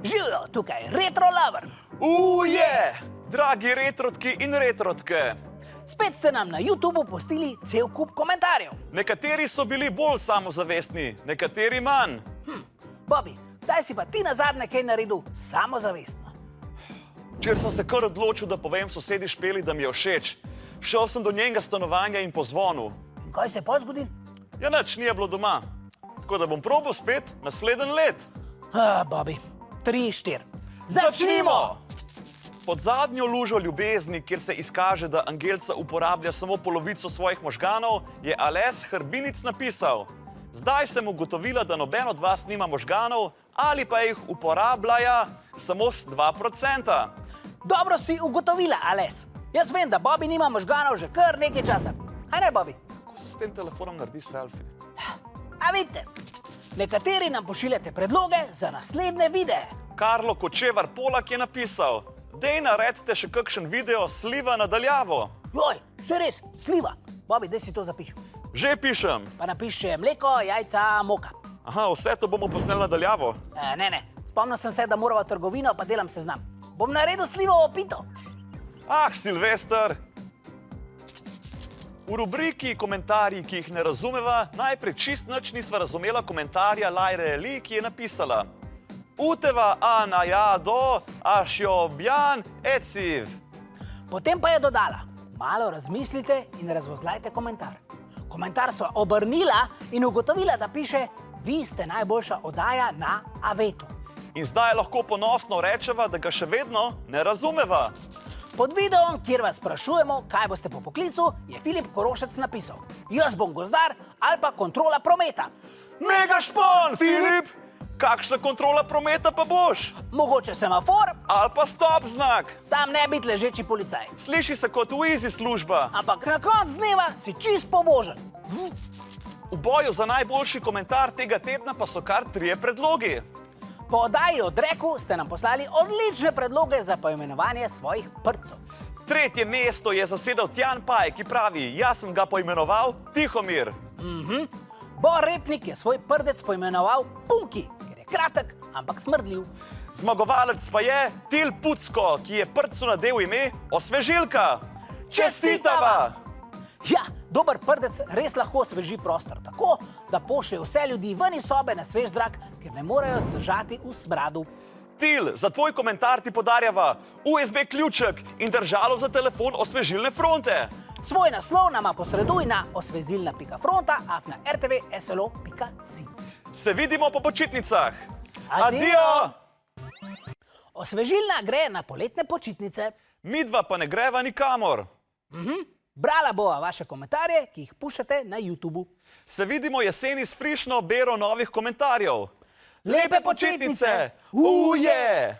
Živijo tukaj Retro Lover. Uje, dragi retrotki in retrotke. Spet ste nam na YouTubu postili cel kup komentarjev. Nekateri so bili bolj samozavestni, nekateri manj. Bobby, kdaj si pa ti nazadnje kaj naredil samozavestno? Včeraj sem se kar odločil, da povem sosedi Špeli, da mi je všeč. Šel sem do njenega stanovanja in pozvonil. In kaj se je pa zgodil? Ja, nič, ni bilo doma. Tako da bom probal spet naslednji let. Bobby, 3, 4. Začnimo! Pod zadnjo lužo ljubezni, kjer se izkaže, da Angelca uporablja samo polovico svojih možganov, je Aleš Hrbinic napisal: zdaj sem ugotovila, da noben od vas nima možganov ali pa jih uporablja samo s 2%. Dobro si ugotovila, Aleš. Jaz vem, da Bobby nima možganov že kar nekaj časa. Aj ne, Bobby? Kako se s tem telefonom naredi selfie? A vidite, nekateri nam pošiljate predloge za naslednje videe. Karlo Kočevar Polak je napisal: dej naredite še kakšen video sliva nadaljavo. Joj, vse res, sliva. Bobby, daj si to zapiš. Že pišem. Pa napiše mleko, jajca, moka. Aha, vse to bomo posneli nadaljavo. Ne, spomnil sem se, da morava v trgovino, pa delam seznam. Bom naredil slivovo pito. Ah, Silvester! V rubriki komentarji, ki jih ne razumeva, najprej čist nič nisva razumela komentarja Lajre Eli, ki je napisala: Uteva Ana Jado, Ašjobjan, Eciv. Potem pa je dodala: malo razmislite in razvozlajte komentar. Komentar sva obrnila in ugotovila, da piše: vi ste najboljša oddaja na Avetu. In zdaj lahko ponosno rečeva, da ga še vedno ne razumeva. Pod videom, kjer vas sprašujemo, kaj boste po poklicu, je Filip Korošec napisal: jaz bom gozdar ali pa kontrola prometa. Mega špon, Filip! Kakšna kontrola prometa pa boš? Mogoče semafor, Ali pa stop znak. sam ne biti ležeči policaj. Sliši se kot v easy služba. Ampak na koncu dneva si čist povožen. V boju za najboljši komentar tega tedna pa so kar 3 predlogi. Po oddaji od Reku ste nam poslali odlične predloge za poimenovanje svojih prtcev. 3. mesto je zasedel Tjan Paj, ki pravi: jaz sem ga poimenoval Tihomir. Bor Repnik je svoj prdec poimenoval Punki, ker je kratek, ampak smrdljiv. Zmagovalec pa je Til Pucko, ki je prdcu nadel ime Osvežilka. Čestitava! Ja, dober prdec res lahko osveži prostor tako, da pošlje vse ljudi ven iz sobe na svež zrak, ker ne morejo zdržati v smradu. Til, za tvoj komentar ti podarjava USB ključek in držalo za telefon Osvežilne fronte. Svoj naslov nama posreduj na osvezilna.fronta@rtv.slo.si. Se vidimo po počitnicah. Adijo! Osvežilna gre na poletne počitnice. Midva pa ne greva nikamor. Brala bova vaše komentarje, ki jih puščate na YouTubu. Se vidimo jeseni s frišno bero novih komentarjev. Lepe počitnice! Uje!